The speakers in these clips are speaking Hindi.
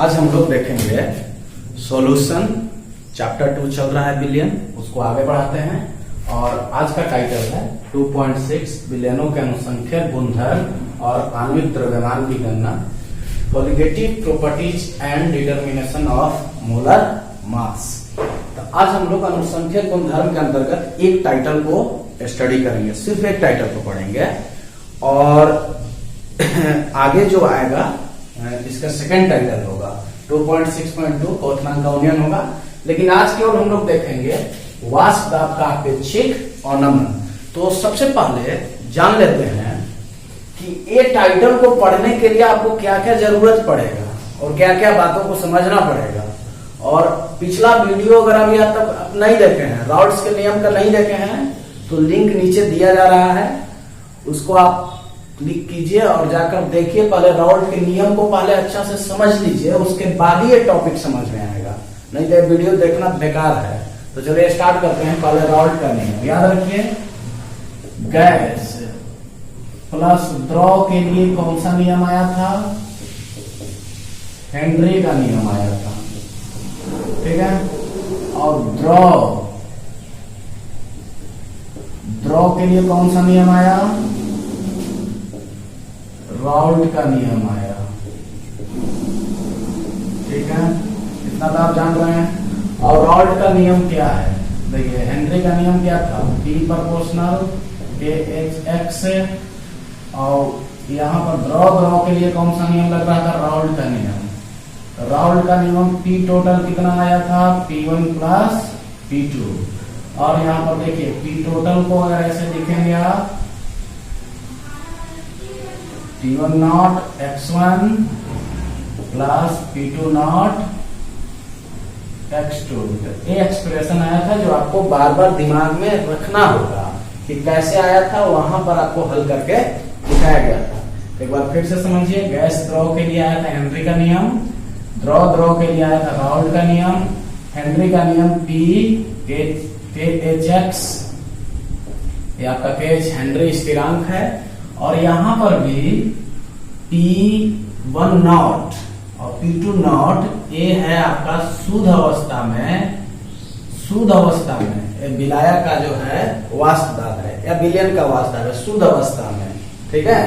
आज हम लोग देखेंगे सॉल्यूशन चैप्टर 2 चल रहा है बिलियन, उसको आगे बढ़ाते हैं। और आज का टाइटल है 2.6 बिलियनों के अनुसंख्यक गुणधर्म और आणविक द्रव्यमान की गणना, colligative properties and determination of molar mass. तो आज हम लोग अनुसंख्यक गुणधर्म के अंतर्गत एक टाइटल को स्टडी करेंगे, सिर्फ एक टाइटल को पढ़ेंगे और आगे जो आएगा इसका सेकंड टाइटल होगा 2.6.2 क्वथनांक का उन्नयन होगा। लेकिन आज केवल हम लोग देखेंगे वाष्प दाब का अपेक्षिक और नमन। तो सबसे पहले जान लेते हैं कि ये टाइटल को पढ़ने के लिए आपको क्या क्या जरूरत पड़ेगा और क्या क्या बातों को समझना पड़ेगा। और पिछला वीडियो अगर अभी आप तक नहीं देखे हैं, राउल्ट्स के नियम का नहीं देखे हैं, तो लिंक नीचे दिया जा रहा है, उसको आप क्लिक कीजिए और जाकर देखिए। पहले राउल्ट के नियम को पहले अच्छा से समझ लीजिए, उसके बाद ही ये टॉपिक समझ में आएगा, नहीं तो वीडियो देखना बेकार है। तो चलिए स्टार्ट करते हैं। पहले राउल्ट का नियम याद रखिए, गैस प्लस द्रव के लिए कौन सा नियम आया था? हेनरी का नियम आया था, ठीक है। और द्रव के लिए कौन सा नियम आया? राउल्ट का नियम आया, ठीक है। इतना तो आप जान रहे हैं। और राउल्ट का नियम क्या है? देखिए हेनरी का नियम क्या था? P प्रोपोर्शनल KH से। और यहाँ पर द्रव के लिए कौन सा नियम लग रहा था? राउल्ट का नियम। राउल्ट का नियम P टोटल कितना आया था? P1 plus P2। और यहाँ पर देखिए P टोटल को अगर ऐसे लिखेंगे आप, P1 not x1 plus P2 not x2। ये एक्सप्रेशन आया था जो आपको बार बार दिमाग में रखना होगा कि कैसे आया था, वहां पर आपको हल करके दिखाया गया था। एक बार फिर से समझिए, गैस द्रव के लिए आया था हेनरी का नियम, द्रव के लिए आया था राउल्ट का नियम। हेनरी का नियम KHX, ये आपका KH हेनरी स्थिरांक है। और यहां पर भी P1 नॉट और P2 नॉट, ये है आपका शुद्ध अवस्था में विलायक का जो है वाष्प दाब है या विलयन का वाष्प दाब है शुद्ध अवस्था में, ठीक है।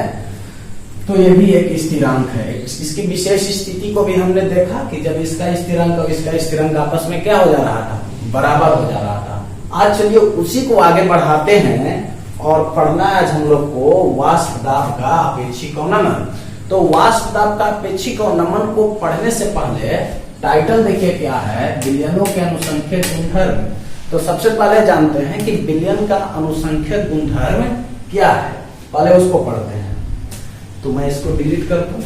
तो ये भी एक स्थिरांक है। इसकी विशेष स्थिति को भी हमने देखा कि जब इसका स्थिरांक और इसका स्थिरांक आपस में क्या हो जा रहा था? बराबर हो जा रहा था। आज चलिए उसी को आगे बढ़ाते हैं और पढ़ना है आज हम लोग को वाष्प दाब का अपेक्षिक और नमन। तो वाष्प दाब का अपेक्षिक और नमन को पढ़ने से पहले टाइटल देखिए क्या है, बिलियनों के अनुसंख्यक गुणधर्म। तो सबसे पहले जानते हैं कि बिलियन का अनुसंख्यक गुणधर्म क्या है, पहले उसको पढ़ते हैं। तो मैं इसको डिलीट कर दूं।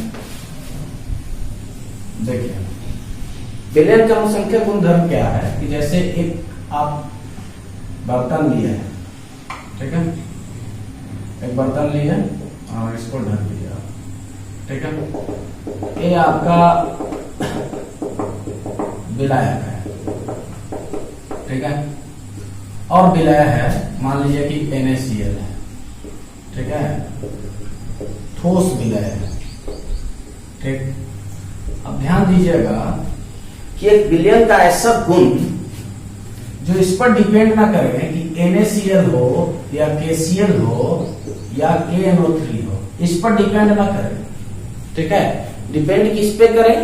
देखिए बिलियन का अनुसंख्यक गुणधर्म क्या है कि जैसे एक आप बर्तन लिए हैं, ठीक है, एक बर्तन लिए और इसको ढक दिया, ठीक है। ये आपका विलायक है, ठीक है। और विलय है, मान लीजिए कि NaCl है, ठीक है, ठोस विलय है, ठीक। अब ध्यान दीजिएगा कि एक विलयन का ऐसा गुण जो इस पर डिपेंड ना करे कि NaCl हो या KCl हो या KNO3 हो, इस पर डिपेंड ना करे, ठीक है। डिपेंड किस पे करे?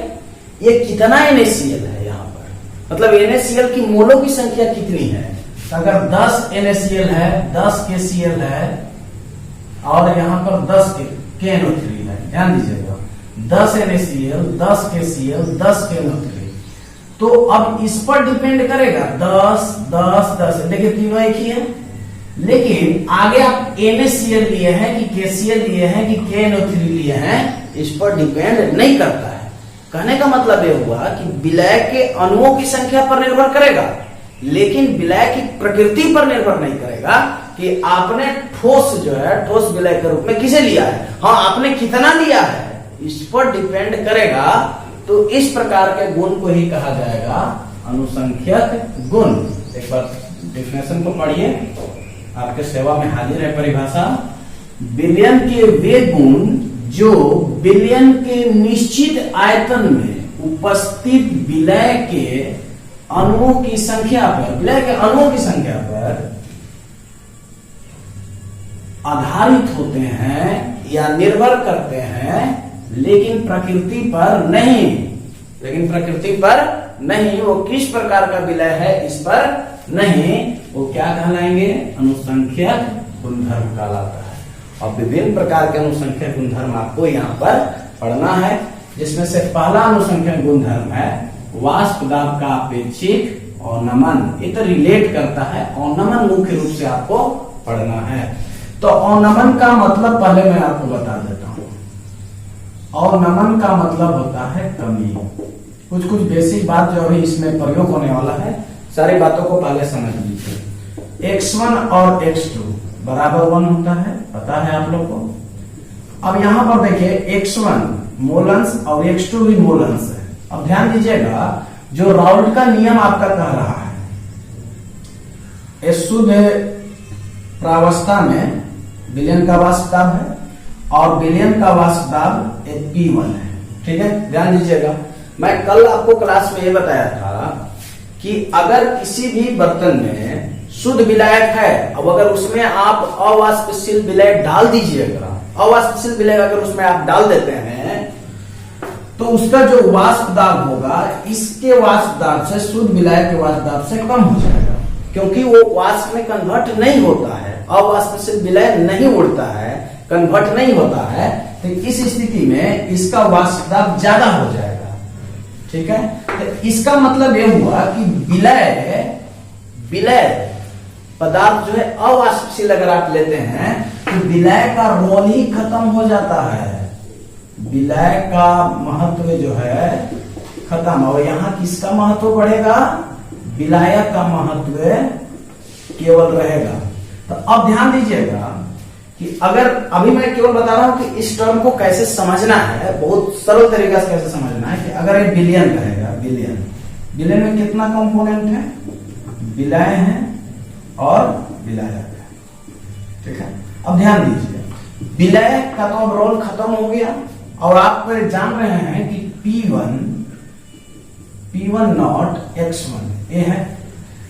ये कितना NaCl है यहाँ पर, मतलब NaCl की मोलों की संख्या कितनी है। तो अगर 10 NaCl है, 10 KCl है और यहाँ पर 10 KNO3 है, ध्यान दीजिएगा, 10 NaCl, 10 KCl, 10 KNO3। तो अब इस पर डिपेंड करेगा 10, 10, 10, देखिए तीनों एक ही है। लेकिन आगे आप NaCl लिए हैं कि KCl लिए हैं कि KNO3 लिए हैं, इस पर डिपेंड नहीं करता है। कहने का मतलब यह हुआ कि विलय के अणुओं की संख्या पर निर्भर करेगा, लेकिन विलय की प्रकृति पर निर्भर नहीं करेगा कि आपने ठोस जो है ठोस विलय के रूप में किसे लिया है, हाँ आपने कितना लिया है, इस पर डिपेंड करेगा। तो इस प्रकार के गुण को ही कहा जाएगा अनुसंख्यक गुण। एक बार डेफिनेशन को पढ़िए, आपके सेवा में हाजिर है परिभाषा। विलयन के वे गुण जो विलयन के निश्चित आयतन में उपस्थित विलय के अणुओं की संख्या पर, विलय के अणुओं की संख्या पर आधारित होते हैं या निर्भर करते हैं, लेकिन प्रकृति पर नहीं। लेकिन प्रकृति पर नहीं, वो किस प्रकार का विलय है इस पर नहीं, वो क्या कहलाएंगे? अनुसंख्यक गुणधर्म कहलाता है। और विभिन्न प्रकार के अनुसंख्यक गुणधर्म आपको यहाँ पर पढ़ना है, जिसमें से पहला अनुसंख्यक गुणधर्म है वाष्प दाब का अपेक्षिक अवनमन। ये तो रिलेट करता है, अवनमन मुख्य रूप से आपको पढ़ना है। तो अवनमन का मतलब पहले मैं आपको बता देता हूं। अवनमन का मतलब होता है कमी। कुछ कुछ बेसिक बात जो अभी इसमें प्रयोग होने वाला है, सारी बातों को पहले समझ लीजिए। x1 और x2 बराबर 1 होता है, पता है आप लोग को। अब यहां पर देखिए x1 मोलंस और x2 भी मोलंस है। अब ध्यान दीजिएगा, जो राउल्ट का नियम आपका कह रहा है, शुद्ध प्रावस्था में विलयन का वाष्प दाब है और विलयन का वाष्प दाब P1 है। ठीक है, ध्यान दीजिएगा। मैं कल आपको क्लास में ये बताया था कि अगर किसी भी बर्तन में शुद्ध विलायक है, अब अगर उसमें आप अवाष्पशील विलय डाल दीजिएगा, अवाष्पशील विलय अगर उसमें आप डाल देते हैं तो उसका जो वाष्प दाब होगा इसके वाष्प दाब से, शुद्ध विलायक के वाष्प दाब से कम हो जाएगा, क्योंकि वो वाष्प में कन्वर्ट नहीं होता है, अवाष्पशील विलय नहीं उड़ता है, कन्वर्ट नहीं होता है। तो इस स्थिति में इसका वाष्प दाब ज्यादा हो जाएगा। ठीक है, तो इसका मतलब यह हुआ कि विलय पदार्थ जो है अवाष्पशील अगर आप लेते हैं तो विलय का रोल ही खत्म हो जाता है, विलय का महत्व जो है खत्म। और यहां किसका महत्व बढ़ेगा? विलायक का महत्व केवल रहेगा। तो अब ध्यान दीजिएगा कि अगर अभी मैं केवल बता रहा हूं कि इस टर्म को कैसे समझना है, बहुत सरल तरीका से कैसे समझना है कि अगर एक विलयन रहेगा, विलयन में कितना कंपोनेंट है? विलय है और विलायक है। ठीक है, अब ध्यान दीजिए, विलय का तो अब रोल खत्म हो गया और आप जान रहे हैं कि P1 नॉट x1 ये है।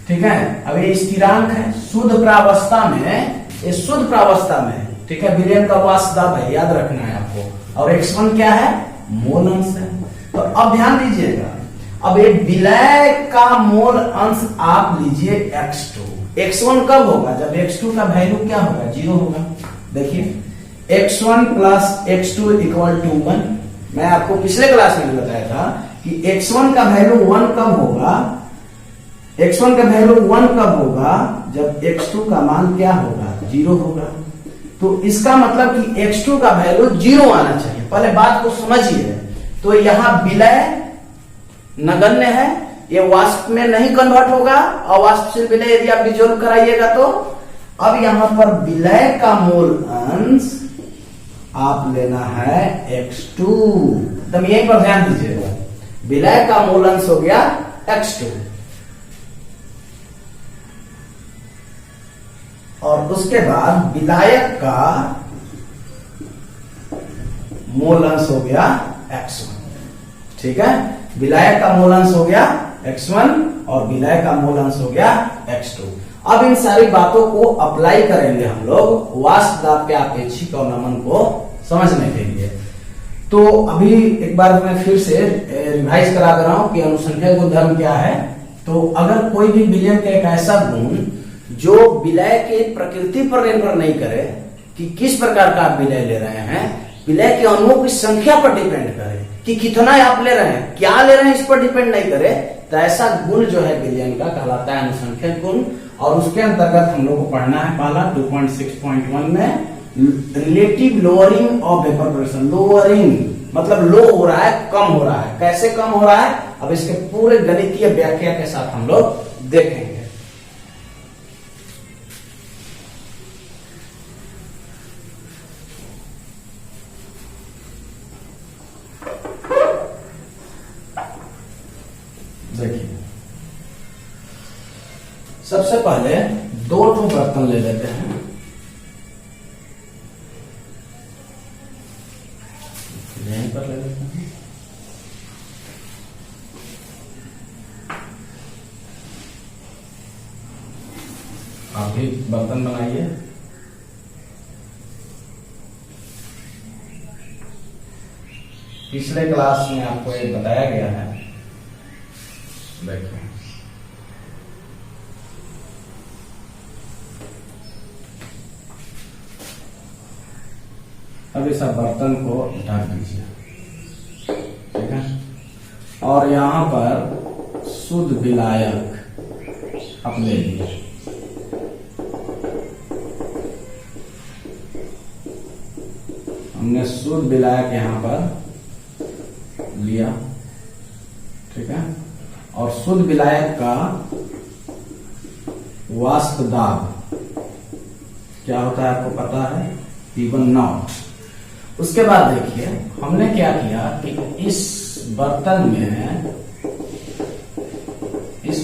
ठीक है, अब ये स्थिरांक है शुद्ध प्रावस्था में, ये शुद्ध प्रावस्था में। ठीक है, विलयन का वाष्प दाब है, याद रखना है आपको। और x1 क्या है? मोल अंश है। तो अब ध्यान दीजिएगा, अब ये विलय का मोल अंश आप लीजिए x2। x1 कब होगा? जब x2 का वैल्यू क्या होगा? 0 होगा। देखिए x1 plus x2 equal to 1। मैं आपको पिछले क्लास में बताया था कि x1 का वैल्यू 1 कब होगा? x1 का वैल्यू 1 कब होगा? जब x2 का मान क्या होगा? 0 होगा। तो इसका मतलब कि x2 का वैल्यू 0 आना चाहिए। पहले बात को समझिए। तो यहां विलय नगण्य है, ये वाष्प में नहीं कन्वर्ट होगा, अवाष्पशील विलय यदि आप डिजोल्व कराइएगा तो। अब यहां पर विलय का मोल अंश आप लेना है x2। एकदम यहीं पर ध्यान दीजिएगा, विलय का मोल अंश हो गया x2 और उसके बाद विलायक का मोल अंश हो गया x1। ठीक है, विलायक का मूल अंश हो गया x1 और विलय का मूल अंश हो गया x2। अब इन सारी बातों को अप्लाई करेंगे हम लोग वाष्प दाब के अपेक्षिक अवनमन को समझने के लिए। तो अभी एक बार मैं फिर से रिवाइज करा दे रहा हूं कि अनुसंख्यक गुणधर्म क्या है। तो अगर कोई भी विलयन का एक ऐसा गुण जो विलय के प्रकृति पर निर्भर नहीं करे कि किस प्रकार का आप विलय ले रहे हैं, विलय के अणुओं की संख्या पर डिपेंड करे कि कितना आप ले रहे हैं, क्या ले रहे हैं, इस पर डिपेंड नहीं करे, तो ऐसा गुण जो है विलयन का कहलाता है अनुसंख्यक गुण। और उसके अंतर्गत हम लोग को पढ़ना है पहला 2.6.1 में relative lowering of vapour pressure. Lowering मतलब लो हो रहा है, कम हो रहा है। कैसे कम हो रहा है, अब इसके पूरे गणितीय व्याख्या के साथ हम लोग देखेंगे। देखिए, सबसे पहले 2 बर्तन ले लेते हैं। यहीं पर ले लेते हैं। आप भी बर्तन बनाइए। पिछले क्लास में आपको ये बताया गया है, देखिए अब इस बर्तन को ढक दीजिए, ठीक है। और यहां पर शुद्ध विलायक आप ले लीजिए। हमने शुद्ध विलायक यहां पर लिया, ठीक है। और शुद्ध विलायक का वाष्प दाब क्या होता है आपको पता है, P1 नॉट। उसके बाद देखिए हमने क्या किया कि इस बर्तन में इसी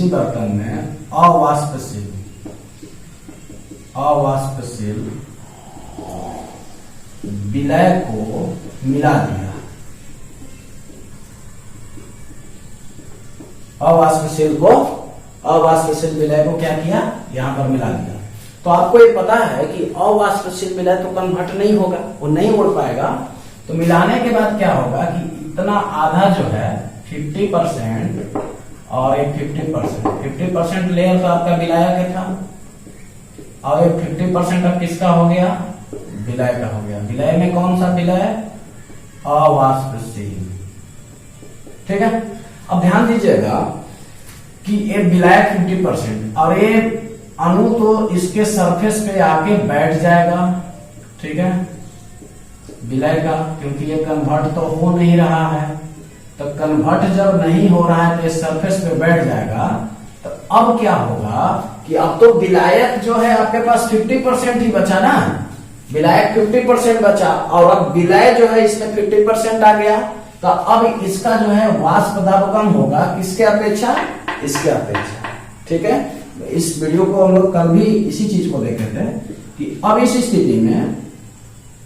बर्तन में अवाष्पशील विलय को मिला दिया। अवाष्पशील विलय को क्या किया, यहां पर मिला दिया। तो आपको ये पता है कि अवाष्पशील विलय तो कन्वर्ट नहीं होगा, वो नहीं उड़ पाएगा। तो मिलाने के बाद क्या होगा कि इतना आधा जो है 50% और एक 50% लेयर तो आपका विलायक था, और एक 50% अब किसका हो गया, विलय का हो गया। विलय में कौन सा विलय, अवाष्पशील, ठीक है। अब ध्यान दीजिएगा कि ये विलायक 50% और ये अणु तो इसके सरफेस पे आके बैठ जाएगा, ठीक है, विलय का, क्योंकि ये कन्वर्ट तो हो नहीं रहा है। तो कन्वर्ट जब नहीं हो रहा है तो ये सरफेस पे बैठ जाएगा। तो अब क्या होगा कि अब तो विलायक जो है आपके पास 50% ही बचा ना, विलायक 50% बचा, और अब विलय जो है इसमें 50% आ गया। तो अब इसका जो है वाष्प दाब कम होगा, किसके अपेक्षा, इसके अपेक्षा, ठीक है। इस वीडियो को हम लोग कल भी इसी चीज को देखे थे कि अब इस स्थिति में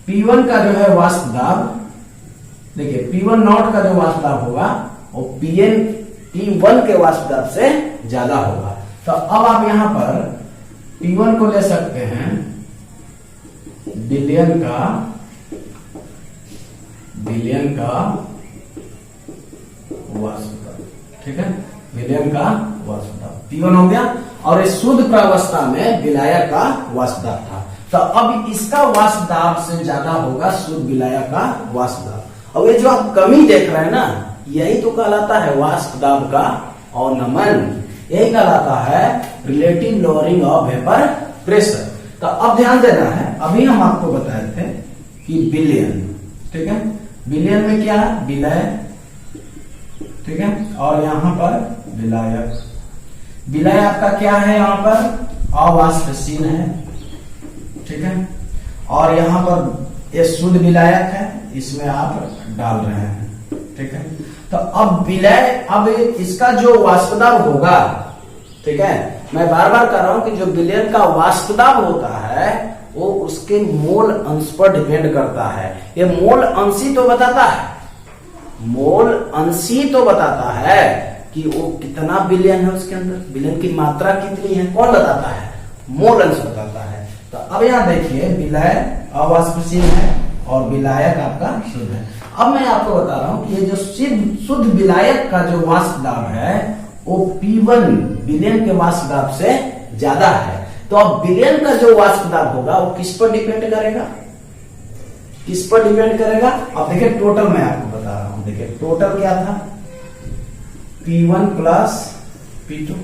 P1 का जो है वाष्प दाब, देखिए P1 नॉट का जो वाष्प दाब होगा वो P1 के वाष्प दाब से ज्यादा होगा। तो अब आप यहां पर P1 को ले सकते हैं बिलियन का वाष्प दाब, ठीक है, विलयन का वाष्प दाब P1 हो गया। और इस शुद्ध प्रावस्था में विलायक का वाष्प दाब था। तो अब इसका वाष्प दाब से ज्यादा होगा शुद्ध विलायक का वाष्प दाब। और ये जो आप कमी देख रहे हैं ना, यही तो कहलाता है वाष्प दाब का अवनमन, यही कहलाता है relative lowering of vapour pressure. तो अब ध्यान देना है, अभी हम आपको बताए थे कि विलयन, ठीक है, विलयन में क्या है, विलय, ठीक है, और यहां पर विलायक। विलय आपका क्या है, यहां पर अवाष्पशील है, ठीक है, और यहां पर ये शुद्ध विलायक है, इसमें आप डाल रहे हैं, ठीक है। तो अब विलय, अब इसका जो वाष्पदाब होगा, ठीक है, मैं बार बार कह रहा हूं कि जो विलयन का वाष्पदाब होता है वो उसके मोल अंश पर डिपेंड करता है। ये मोल अंश ही तो बताता है, मोल अंश ही तो बताता है कि वो कितना विलयन है, उसके अंदर विलयन की मात्रा कितनी है, कौन बताता है, मोल अंश बताता है। तो अब यहां देखिए विलय अवाष्पशील है और विलायक आपका शुद्ध है। अब मैं आपको बता रहा हूं कि ये जो शुद्ध विलायक का जो वाष्प दाब है वो P1 विलयन के वाष्प दाब से ज्यादा है। तो अब विलयन का जो वाष्प दाब होगा वो किस पर डिपेंड करेगा, किस पर डिपेंड करेगा। अब देखिए टोटल मैं आपको बता रहा हूं, देखिए टोटल क्या था, P1 प्लस P2,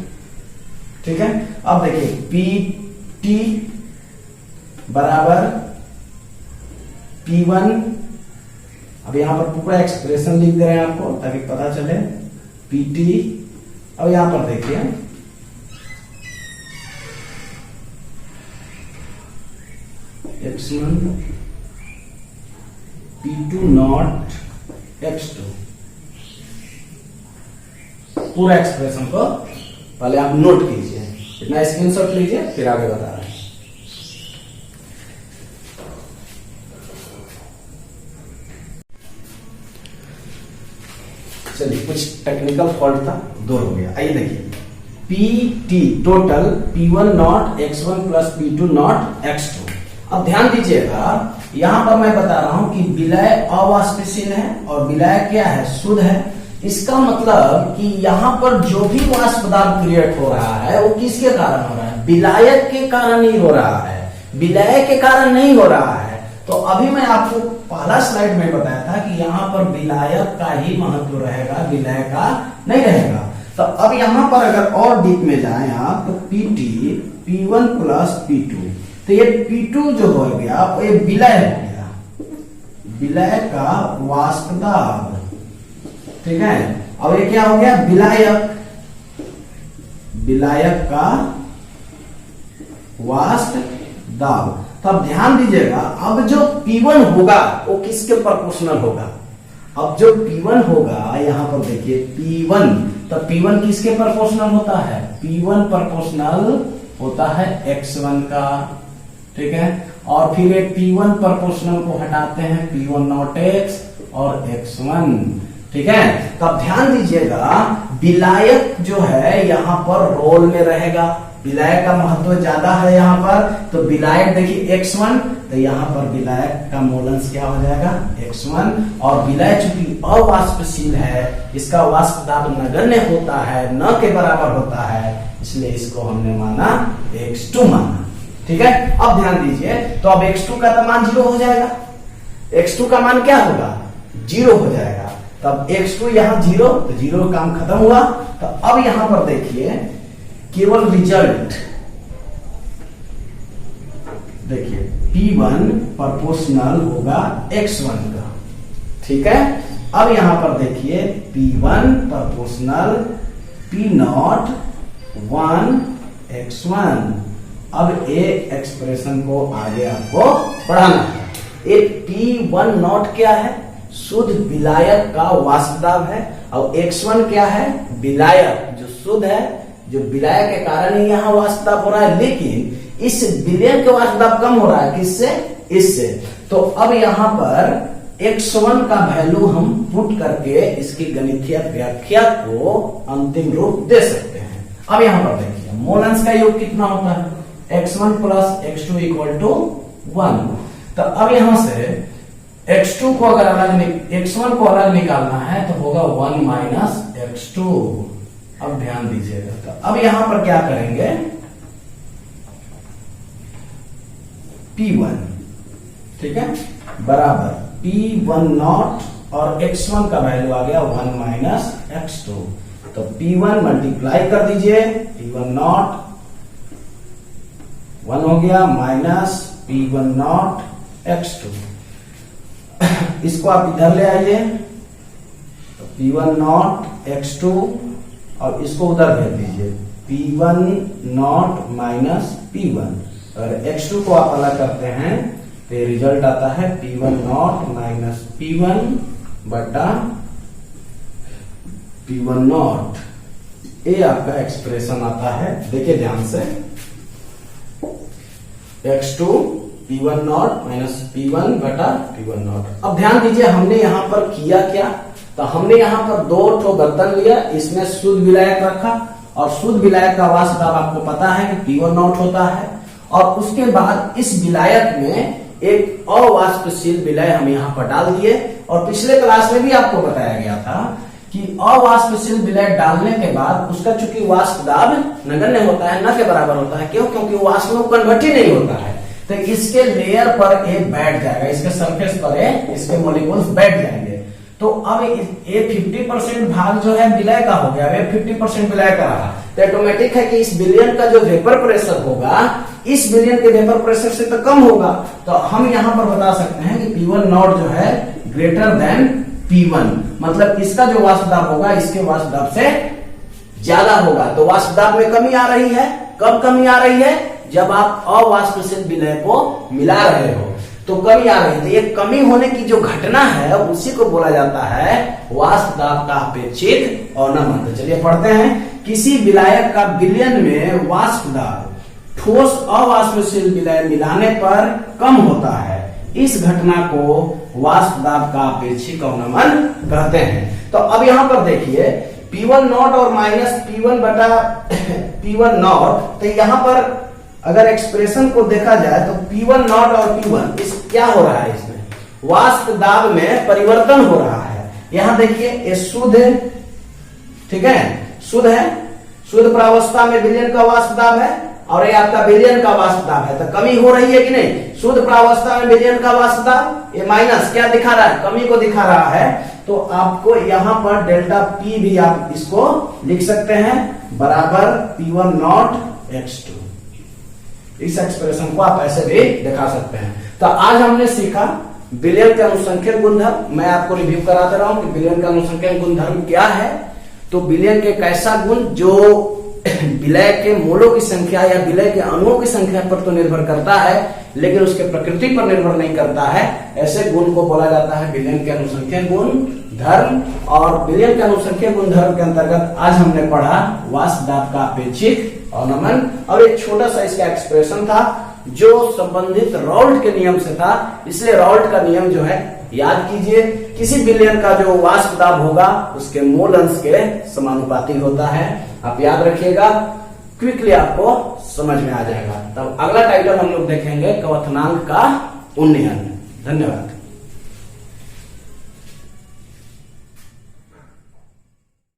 ठीक है। अब देखिए PT बराबर P1, अब यहां पर पूरा एक्सप्रेशन लिख दे रहे हैं आपको ताकि पता चले, PT। अब यहां पर देखिए X1 P2 नॉट X2, पूरा एक्सप्रेशन को पहले आप नोट कीजिए, इतना स्क्रीनशॉट लीजिए, फिर आगे बता रहे हैं। चलिए कुछ टेक्निकल फॉल्ट था, दूर हो गया। आइए देखिए PT total P1 not x1 plus P2 not x2। अब ध्यान दीजिएगा, यहां पर मैं बता रहा हूं कि विलय अवाष्पशील है और विलय क्या है, शुद्ध है। इसका मतलब कि यहां पर जो भी वाष्प दाब क्रिएट हो रहा है वो किसके कारण हो रहा है, विलायक के कारण ही हो रहा है, विलय के कारण नहीं हो रहा है। तो अभी मैं आपको पहला स्लाइड में बताया था कि यहाँ पर विलायक का ही महत्व रहेगा, विलय का नहीं रहेगा। तो अब यहाँ पर अगर और डीप में जाएं आप तो PT P1 प्लस P2, तो ये P2 जो हो गया वो ये विलय हो गया, विलय का वाष्प दाब, ठीक है। अब ये क्या हो गया, विलायक, विलायक का वाष्प दाब। तब ध्यान दीजिएगा, अब जो P1 होगा वो किसके प्रोपोर्शनल होगा, अब जो P1 होगा यहां पर देखिए P1, तो P1 किसके प्रोपोर्शनल होता है, P1 प्रोपोर्शनल होता है x1 का, ठीक है। और फिर एक P1 प्रोपोर्शनल को हटाते हैं P1 नॉट x और x1, ठीक है। तब ध्यान दीजिएगा, विलायक जो है यहां पर रोल में रहेगा, विलायक का महत्व ज्यादा है यहाँ पर। तो विलायक देखिए x1, तो यहाँ पर विलायक का मोलेंस क्या हो जाएगा, x1। और विलय चूंकि अवाष्पशील है, इसका वाष्प दाब नगण्य होता है, न के बराबर होता है, इसलिए इसको हमने माना x2 माना, ठीक है। अब ध्यान दीजिए, तो अब x2 का मान 0 हो जाएगा, x2 का मान क्या होगा, 0 हो जाएगा। तब x2 यहाँ 0, तो 0 काम खत्म हुआ। तो अब यहां पर देखिए केवल रिजल्ट देखिए, P1 प्रोपोर्शनल होगा x1 का, ठीक है। अब यहां पर देखिए P1 proportional P not 1 x1। अब एक एक्सप्रेशन को आगे आपको बढ़ाना है। एक P1 नॉट क्या है, शुद्ध विलायक का वाष्प दाब है, और x1 क्या है, विलायक जो शुद्ध है, जो विलय के कारण ही यहाँ वाष्प दाब हो रहा है। लेकिन इस विलयन के वाष्प दाब कम हो रहा है, किससे, इससे। तो अब यहाँ पर x1 का वैल्यू हम पुट करके इसकी गणितीय व्याख्या को अंतिम रूप दे सकते हैं। अब यहाँ पर देखिए मोलेंस का योग कितना होता है, x1 plus x2 equal to 1। तो अब यहां से x2 को अगर अलग, x1 को अलग निकालना है तो होगा 1 माइनस x2। अब ध्यान दीजिएगा, तो अब यहां पर क्या करेंगे, P1, ठीक है, बराबर P1 नॉट और x1 का वैल्यू आ गया 1 माइनस x2। तो P1 मल्टीप्लाई कर दीजिए, P1 नॉट 1 हो गया माइनस P1 नॉट x2। इसको आप इधर ले आइए, तो P1 नॉट x2 और इसको उधर भेज दीजिए, P1 नॉट माइनस P1। अगर x2 को आप अलग करते हैं तो ये रिजल्ट आता है P1 नॉट माइनस P1 बटा P1 नॉट। ये आपका एक्सप्रेशन आता है, देखिए ध्यान से, x2 P1 not minus P1 बटा P1 नॉट। अब ध्यान दीजिए हमने यहां पर किया क्या, तो हमने यहां पर 2 ठो बर्तन लिया, इसमें शुद्ध विलायक रखा, और शुद्ध विलायक का वाष्प दाब आपको पता है कि P1 नॉट होता है। और उसके बाद इस विलायक में एक अवाष्पशील विलय हम यहाँ पर डाल दिए, और पिछले क्लास में भी आपको बताया गया था कि अवाष्पशील विलय डालने के बाद उसका चूंकि वाष्प दाब नगण्य होता है, न के बराबर होता है, क्यों, क्योंकि वाष्प में कन्वर्ट ही नहीं होता है। तो इसके लेयर पर ये बैठ जाएगा, इसके सरफेस पर इसके मॉलिक्यूल्स बैठ जाएंगे। तो अब ये 50% भाग जो है विलय का हो गया, ये 50% विलय का रहा, तो ऑटोमेटिक है कि इस विलयन का जो वेपर प्रेशर होगा इस विलयन के वेपर प्रेशर से तो कम होगा। तो हम यहां पर बता सकते हैं कि P1 नॉट जो है ग्रेटर देन P1, मतलब इसका जो वाष्प दाब होगा इसके वाष्प दाब से ज्यादा होगा। तो वाष्प दाब में कमी आ रही है, कब कमी आ रही है, जब आप अवाष्पशील विलय को मिला रहे हो तो कमी आ रही है। तो ये कमी होने की जो घटना है उसी को बोला जाता है वाष्प दाब का अपेक्षित अवनमन। तो चलिए पढ़ते हैं, किसी विलायक का विलयन में वाष्प दाब ठोस अवाष्पशील विलय मिलाने पर कम होता है, इस घटना को वाष्प दाब का अपेक्षित अवनमन कहते हैं। तो अब यहां पर देखिए P1 नॉट और माइनस P1 बटा P1 नॉट, तो यहां पर अगर एक्सप्रेशन को देखा जाए तो P1 नॉट और P1 इस क्या हो रहा है, इसमें वाष्प दाब में परिवर्तन हो रहा है। यहां देखिए ये शुद्ध, ठीक है, शुद्ध है, शुद्ध प्रावस्था में विलयन का वाष्प दाब है और ये आपका विलयन का वाष्प दाब है, तो कमी हो रही है कि नहीं। शुद्ध प्रावस्था में विलयन का वाष्प दाब ये माइनस क्या दिखा रहा है, कमी को दिखा रहा है। तो आपको यहां पर डेल्टा P भी आप इसको लिख सकते हैं बराबर P1 नॉट X2। इस एक्सप्रेशन को आप ऐसे भी दिखा सकते हैं। तो आज हमने सीखा विलयन के अनुसंख्यक गुणधर्म। मैं आपको रिव्यू करा दे रहा हूं कि विलयन का अनुसंख्यक गुणधर्म क्या है। तो विलयन के एक ऐसा गुण जो विलय के मोलों की संख्या या विलय के अणुओं की संख्या पर तो निर्भर करता है, लेकिन उसके प्रकृति पर निर्भर नहीं करता है। ऐसे गुण को बोला जाता है विलयन के अनुसंख्यक गुण धर्म। और विलयन के अनुसंख्यक गुण धर्म के अंतर्गत आज हमने पढ़ा वाष्प दाब का अपेक्षिक अवनमन, और एक छोटा सा इसका एक्सप्रेशन था जो संबंधित राउल्ट के नियम से था। इसलिए राउल्ट का नियम जो है याद कीजिए, किसी विलयन का जो वाष्प दाब होगा उसके मोल अंश के समानुपाती होता है। आप याद रखिएगा, क्विकली आपको समझ में आ जाएगा। तब अगला टाइटल हम लोग देखेंगे क्वथनांक का उन्नयन। धन्यवाद।